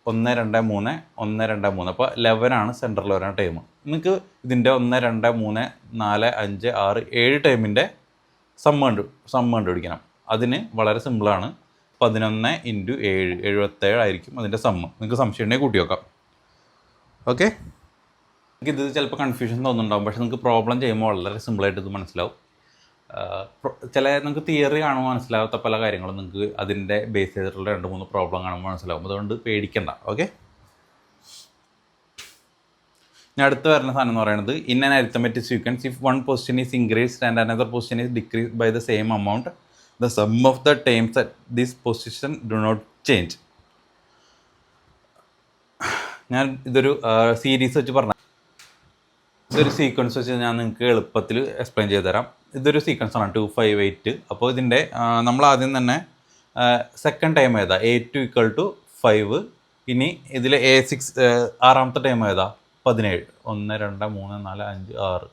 1, 2, 3, 1, 2, 3. അപ്പോൾ 11 ആണ് സെൻറ്ററിൽ വരുന്ന ടൈം. നിങ്ങൾക്ക് ഇതിൻ്റെ 1, 2, 3, 4, 5, 6, 7 ടൈമിൻ്റെ സമ്മ് കണ്ടുപിടിക്കണം. അതിന് വളരെ സിമ്പിളാണ്. 11 × 7 77 ആയിരിക്കും അതിൻ്റെ സമ്മ്. നിങ്ങൾക്ക് സംശയം ഉണ്ടെങ്കിൽ കൂട്ടി വെക്കാം. ഓക്കെ, ഇത് ചിലപ്പോൾ കൺഫ്യൂഷൻ തോന്നുന്നുണ്ടാകും, പക്ഷേ നിങ്ങൾക്ക് പ്രോബ്ലം ചെയ്യുമ്പോൾ വളരെ സിമ്പിളായിട്ട് ഇത് മനസ്സിലാവും. നിങ്ങൾക്ക് തിയറി കാണുമ്പോൾ മനസ്സിലാവാത്ത പല കാര്യങ്ങളും നിങ്ങൾക്ക് അതിൻ്റെ ബേസ് ചെയ്തിട്ടുള്ള 2-3 പ്രോബ്ലം കാണുമ്പോൾ മനസ്സിലാവും. അതുകൊണ്ട് പേടിക്കണ്ട. ഓക്കെ, ഞാൻ അടുത്ത് വരുന്ന സാധനം എന്ന് പറയുന്നത് in an arithmetic sequence if one position is increased and another position is decreased by the same amount the sum of the terms at this position do not change. ഞാൻ ഇതൊരു സീരീസ് വെച്ച് പറഞ്ഞ ഇതൊരു സീക്വൻസ് വെച്ച് ഞാൻ നിങ്ങൾക്ക് എളുപ്പത്തിൽ explain ചെയ്ത് തരാം. ഇതൊരു സീക്വൻസ് ആണ് 2, 5, 8. അപ്പോൾ ഇതിൻ്റെ നമ്മൾ ആദ്യം തന്നെ സെക്കൻഡ് ടൈം ഏതാ? A2 = 5. ഇനി ഇതിൽ A6 ആറാമത്തെ ടൈം ഏതാ? 17. 1, 2, 3, 4, 5, 6,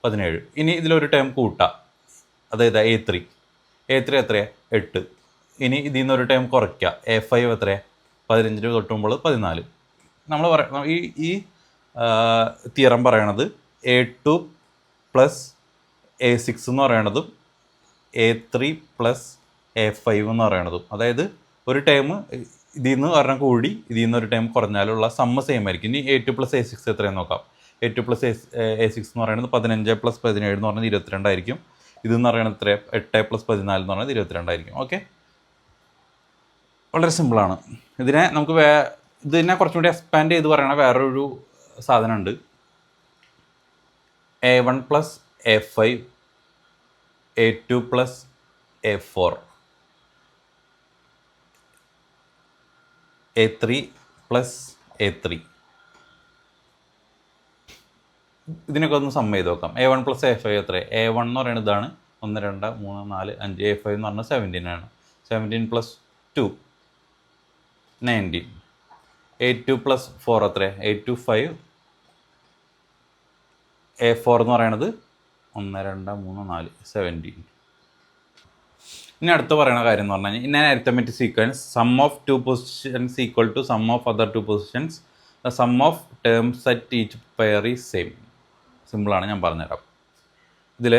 17. ഇനി ഇതിലൊരു ടൈം കൂട്ടാം, അതായത് A3 എത്രയാണ്? 8. ഇനി ഇതിൽ നിന്നൊരു ടൈം കുറയ്ക്കുക, A5 എത്രയാണ്? 15 തൊട്ടുമ്പോൾ 14. നമ്മൾ ഈ തിയറം പറയണത് A2 + A6 എന്ന് പറയണതും A3 + A5 എന്ന് പറയണതും, അതായത് ഒരു ടൈം ഇതിൽ നിന്ന് ഒരെണ്ണം കൂടി ഇതിൽ നിന്ന് ഒരു ടൈം കുറഞ്ഞാലുള്ള സമ്മ് സെയിം ആയിരിക്കും. ഇനി A2 + A6 എത്രയെന്ന് നോക്കാം. A2 + A6 എന്ന് പറയുന്നത് 15 + 17 എന്ന് പറയുന്നത് 22 ആയിരിക്കും. ഇതെന്ന് പറയുന്നത് എത്ര? 8 + 14 എന്ന് പറയുന്നത് 22 ആയിരിക്കും. ഓക്കെ, വളരെ സിമ്പിളാണ്. ഇതിനെ കുറച്ചും കൂടി എക്സ്പാൻഡ് ചെയ്ത് പറയണ വേറൊരു സാധനമുണ്ട്. A1 + A5, A2 + A4, A3 + A3. ഇതിനൊക്കെ ഒന്ന് സമ്മ് ചെയ്ത് നോക്കാം. A1 + A5 എത്ര? A1 എന്ന് പറയുന്നത് ഇതാണ്, 1, 2, 3, 4, 5. A5 എന്ന് പറഞ്ഞാൽ 17 ആണ്. 17 + 2 19. A2 + 4 എത്ര? A2 5. A4 എന്ന് പറയുന്നത് 1, 2, 3, 4 17. ഇനി അടുത്ത് പറയുന്ന കാര്യം എന്ന് പറഞ്ഞു കഴിഞ്ഞാൽ in an arithmetic sequence sum of 2 positions equal to sum of other 2 positions the sum of terms at each pair is same. സിമ്പിളാണ്, ഞാൻ പറഞ്ഞുതരാം. ഇതിൽ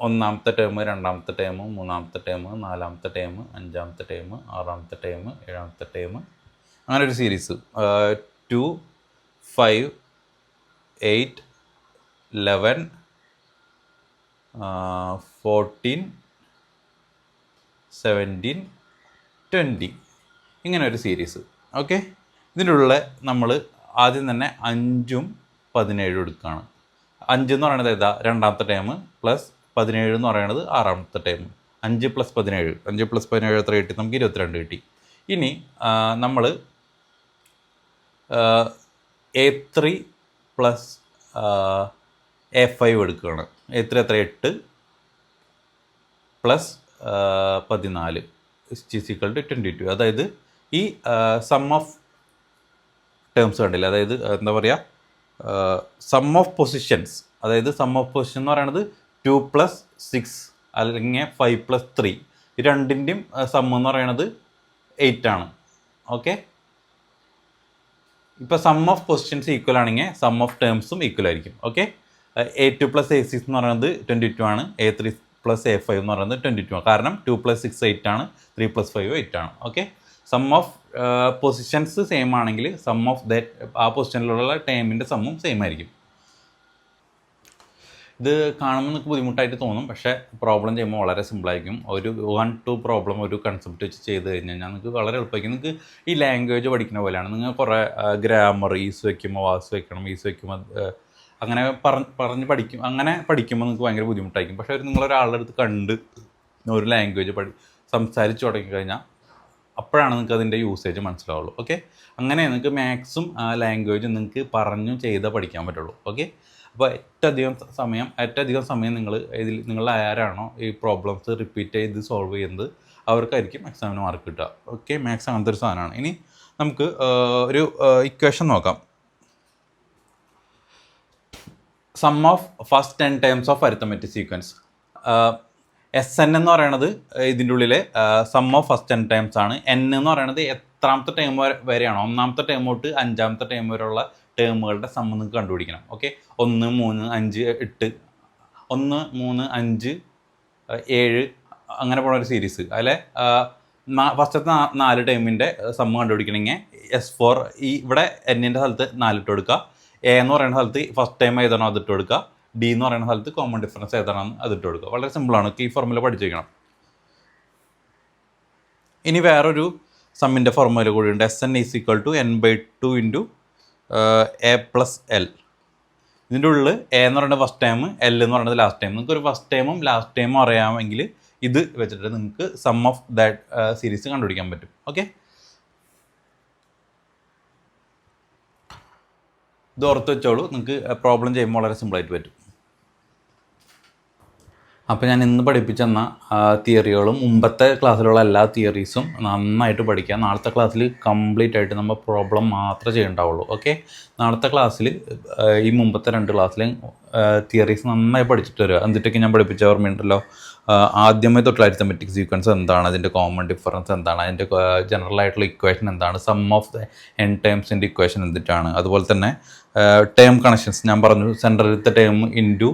ഒന്നാമത്തെ ടേം, രണ്ടാമത്തെ ടേം, മൂന്നാമത്തെ ടേം, നാലാമത്തെ ടേം, അഞ്ചാമത്തെ ടേം, ആറാമത്തെ ടേം, ഏഴാമത്തെ ടേം, അങ്ങനെ ഒരു സീരീസ് 2, 5, 8, 11, 14, 17, 20 ഇങ്ങനെ ഒരു സീരീസ്. ഓക്കെ, ഇതിൻ്റെ ഉള്ളിൽ നമ്മൾ ആദ്യം തന്നെ 5ഉം 17 എടുക്കുകയാണ്. 5 എന്ന് പറയുന്നത് ഏതാ? രണ്ടാമത്തെ ടേം പ്ലസ് 17 എന്ന് പറയുന്നത് ആറാമത്തെ ടേം. 5 + 17, 5 + 17 എത്ര കിട്ടി? നമുക്ക് 22 കിട്ടി. ഇനി നമ്മൾ A3 + A5 എടുക്കുകയാണ്. A3 എത്ര? 8 + 14 = 22. അതായത് ഈ സം ഓഫ് ടേംസ് കണ്ടില്ല, അതായത് എന്താ പറയുക, സം ഓഫ് പൊസിഷൻസ്, അതായത് സം ഓഫ് പൊസിഷൻ എന്ന് പറയുന്നത് 2 + 6 അല്ലെങ്കിൽ 5 + 3, ഈ രണ്ടിൻ്റെയും സം എന്ന് പറയുന്നത് 8 ആണ്. ഓക്കെ, ഇപ്പോൾ സം ഓഫ് പൊസിഷൻസ് ഈക്വൽ ആണെങ്കിൽ സം ഓഫ് ടേംസും ഈക്വൽ ആയിരിക്കും. ഓക്കെ, A2 + A6 എന്ന് പറയുന്നത് 22 ആണ്. A3 + A5 എന്ന് പറയുന്നത് 22 ആണ്. കാരണം 2 + 6 8 ആണ്, 3 + 5 8 ആണ്. Okay, sum of positions same ആണെങ്കിൽ സം ഓഫ് ദാറ്റ് ആ പൊസിഷനിലുള്ള ടേമിൻ്റെ സമ്മും സെയിം ആയിരിക്കും. ഇത് കാണുമ്പോൾ നിങ്ങൾക്ക് ബുദ്ധിമുട്ടായിട്ട് തോന്നും, പക്ഷേ പ്രോബ്ലം ചെയ്യുമ്പോൾ വളരെ സിമ്പിളായിരിക്കും. ഒരു 1-2 പ്രോബ്ലം ഒരു കൺസെപ്റ്റ് വെച്ച് ചെയ്ത് കഴിഞ്ഞ് കഴിഞ്ഞാൽ നിങ്ങൾക്ക് വളരെ എളുപ്പമായിരിക്കും. നിങ്ങൾക്ക് ഈ ലാംഗ്വേജ് പഠിക്കുന്ന പോലെയാണ്. നിങ്ങൾ കുറേ ഗ്രാമർ ഈസ് വയ്ക്കുമ്പോൾ വാസ് വയ്ക്കണം, ഈസ് വയ്ക്കുമ്പോൾ അങ്ങനെ പറഞ്ഞ് പഠിക്കും. അങ്ങനെ പഠിക്കുമ്പോൾ നിങ്ങൾക്ക് ഭയങ്കര ബുദ്ധിമുട്ടായിരിക്കും. പക്ഷേ നിങ്ങളൊരാളുടെ അടുത്ത് കണ്ട് ഒരു ലാംഗ്വേജ് സംസാരിച്ച് തുടങ്ങിക്കഴിഞ്ഞാൽ അപ്പോഴാണ് നിങ്ങൾക്ക് അതിൻ്റെ യൂസേജ് മനസ്സിലാവുള്ളൂ. ഓക്കെ, അങ്ങനെ നിങ്ങൾക്ക് മാത്സും ലാംഗ്വേജും നിങ്ങൾക്ക് പറഞ്ഞു ചെയ്താൽ പഠിക്കാൻ പറ്റുള്ളൂ. ഓക്കെ, അപ്പോൾ ഏറ്റവും സമയം നിങ്ങൾ ആരാണോ ഈ പ്രോബ്ലംസ് റിപ്പീറ്റ് ചെയ്ത് സോൾവ് ചെയ്യുന്നത് അവർക്കായിരിക്കും എക്സാമിന് മാർക്ക് കിട്ടുക. ഓക്കെ, മാത്സ് അങ്ങനത്തെ ഒരു സാധനമാണ്. ഇനി നമുക്ക് ഒരു ഇക്വേഷൻ നോക്കാം. Sum of first 10 terms of arithmetic sequence. SN എന്ന് പറയുന്നത് ഇതിൻ്റെ ഉള്ളിൽ സം ഓഫ് ഫസ്റ്റ് 10 ടേംസ് ആണ്. N എന്ന് പറയുന്നത് എത്രാമത്തെ ടേം വരെയാണോ, ഒന്നാമത്തെ ടേം തൊട്ട് 5ാമത്തെ ടേം വരെയുള്ള ടേമുകളുടെ സം നിങ്ങൾക്ക് കണ്ടുപിടിക്കണം. ഓക്കെ, 1, 3, 5, 8, 1, 3, 5, 7 അങ്ങനെ പോകുന്ന ഒരു സീരീസ്. അതിലെ ഫസ്റ്റത്തെ 4 ടേമിൻ്റെ സം കണ്ടുപിടിക്കണമെങ്കിൽ S4 ഇവിടെ N-ൻ്റെ സ്ഥലത്ത് 4 ഇട്ട് കൊടുക്കുക. A എന്ന് പറയുന്ന സ്ഥലത്ത് ഫസ്റ്റ് ടൈം ഏതാണോ അതിട്ട് കൊടുക്കുക. D എന്ന് പറയുന്ന സ്ഥലത്ത് കോമൺ ഡിഫറൻസ് ഏതാണോ അതിട്ട് കൊടുക്കുക. വളരെ സിമ്പിളാണ്, ഈ ഫോർമുല പഠിച്ചു വയ്ക്കണം. ഇനി വേറൊരു സമ്മിൻ്റെ ഫോർമുല കൂടിയുണ്ട്. SN = n/2 A + L. ഇതിൻ്റെ ഉള്ളിൽ A എന്ന് പറയുന്നത് ഫസ്റ്റ് ടൈം, L എന്ന് പറയുന്നത് ലാസ്റ്റ് ടൈം. നിങ്ങൾക്ക് ഒരു ഫസ്റ്റ് ടൈമും ലാസ്റ്റ് ടൈമും അറിയാമെങ്കിൽ ഇത് വെച്ചിട്ട് നിങ്ങൾക്ക് സം ഓഫ് ദാറ്റ് സീരീസ് കണ്ടുപിടിക്കാൻ പറ്റും. ഓക്കെ, ഇത് ഓർത്ത് വെച്ചോളൂ, നിങ്ങൾക്ക് പ്രോബ്ലം ചെയ്യുമ്പോൾ വളരെ സിമ്പിളായിട്ട് പറ്റും. അപ്പോൾ ഞാൻ ഇന്ന് പഠിപ്പിച്ചെന്ന തിയറികളും മുമ്പത്തെ ക്ലാസ്സിലുള്ള എല്ലാ തിയറീസും നന്നായിട്ട് പഠിക്കുക. നാളത്തെ ക്ലാസ്സിൽ കംപ്ലീറ്റ് ആയിട്ട് നമ്മൾ പ്രോബ്ലം മാത്രമേ ചെയ്യേണ്ടാവുള്ളൂ. ഓക്കെ, നാളത്തെ ക്ലാസ്സിൽ ഈ മുമ്പത്തെ 2 ക്ലാസ്സിലും തിയറീസ് നന്നായി പഠിച്ചിട്ട് വരിക. എന്നിട്ടൊക്കെ ഞാൻ പഠിപ്പിച്ച ഓർമ്മയുണ്ടല്ലോ, ആദ്യമേ തൊട്ടുള്ള അരിത്തമെറ്റിക് സീക്വൻസ് എന്താണ്, അതിൻ്റെ കോമൺ ഡിഫറൻസ് എന്താണ്, അതിൻ്റെ ജനറൽ ആയിട്ടുള്ള ഇക്വേഷൻ എന്താണ്, സം ഓഫ് ദ n ടേംസിൻ്റെ ഇക്വേഷൻ എന്തിട്ടാണ്, അതുപോലെ തന്നെ ടേം കണക്ഷൻസ് ഞാൻ പറഞ്ഞു, സെൻട്രലിലത്തെ term into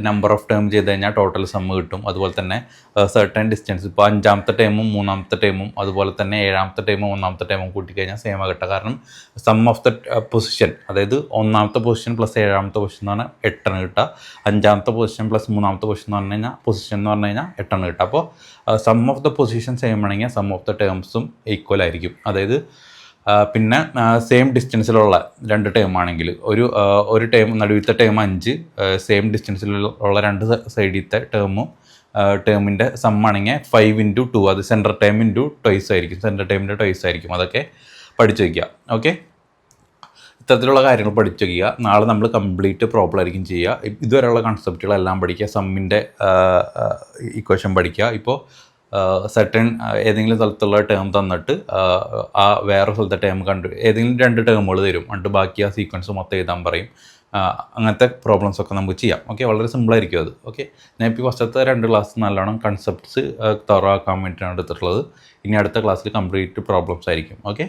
number of term ചെയ്ത് കഴിഞ്ഞാൽ ടോട്ടൽ സമ്മ് കിട്ടും. അതുപോലെ തന്നെ സർട്ടൻ ഡിസ്റ്റൻസ്, ഇപ്പോൾ 5ാമത്തെ ടേമും 3ാമത്തെ ടേമും അതുപോലെ തന്നെ 7ാമത്തെ ടേമും 1ാമത്തെ ടേമും കൂട്ടിക്കഴിഞ്ഞാൽ സെയിം കിട്ടുക. കാരണം സം ഓഫ് ദ പൊസിഷൻ, അതായത് 1ാമത്തെ പൊസിഷൻ പ്ലസ് 7ാമത്തെ പൊസിഷൻ എന്ന് പറഞ്ഞാൽ 8 ആണ് കിട്ടുക. 5ാമത്തെ പൊസിഷൻ പ്ലസ് 3ാമത്തെ പൊസിഷൻ എന്ന് പറഞ്ഞു കഴിഞ്ഞാൽ പൊസിഷൻ എന്ന് പറഞ്ഞു കഴിഞ്ഞാൽ 8 ആണ് കിട്ടുക. അപ്പോൾ sum of the position same ആണെങ്കിൽ സം ഓഫ് ദ ടേംസും ഈക്വൽ ആയിരിക്കും. അതായത് പിന്നെ സെയിം ഡിസ്റ്റൻസിലുള്ള 2 ടേം ആണെങ്കിൽ ഒരു ടേം നടുവിലത്തെ ടേം 5, സെയിം ഡിസ്റ്റൻസിലുള്ള 2 സൈഡിലത്തെ ടേമിൻ്റെ സമ്മാണെങ്കിൽ 5 × 2, അത് സെൻട്രൽ ടൈം ഇൻറ്റു ട്വൈസ് ആയിരിക്കും. സെൻട്രൽ ടൈമിൻ്റെ ട്വൈസ് ആയിരിക്കും. അതൊക്കെ പഠിച്ചു വയ്ക്കുക. ഓക്കെ, ഇത്തരത്തിലുള്ള കാര്യങ്ങൾ പഠിച്ചു വയ്ക്കുക. നാളെ നമ്മൾ കംപ്ലീറ്റ് പ്രോബ്ലം ആയിരിക്കും ചെയ്യുക. ഇതുവരെയുള്ള കൺസെപ്റ്റുകളെല്ലാം പഠിക്കുക. സമ്മിൻ്റെ ഇക്വേഷൻ പഠിക്കുക. ഇപ്പോൾ സെർട്ടൺ ഏതെങ്കിലും സ്ഥലത്തുള്ള ടേം തന്നിട്ട് ആ വേറെ സ്ഥലത്തെ ടേം ഏതെങ്കിലും 2 ടേമുകൾ തരും. എന്നിട്ട് ബാക്കി ആ സീക്വൻസ് മൊത്തം എഴുതാൻ പറയും. അങ്ങനത്തെ പ്രോബ്ലംസൊക്കെ നമുക്ക് ചെയ്യാം. ഓക്കെ, വളരെ സിമ്പിളായിരിക്കും അത്. ഓക്കെ, ഞാൻ ഇപ്പോൾ ഫസ്റ്റത്തെ 2 ക്ലാസ് നല്ലോണം കൺസെപ്റ്റ്സ് തറോ ആക്കാൻ വേണ്ടിയിട്ടാണ് എടുത്തിട്ടുള്ളത്. ഇനി അടുത്ത ക്ലാസ്സിൽ കംപ്ലീറ്റ് പ്രോബ്ലംസ് ആയിരിക്കും. ഓക്കെ.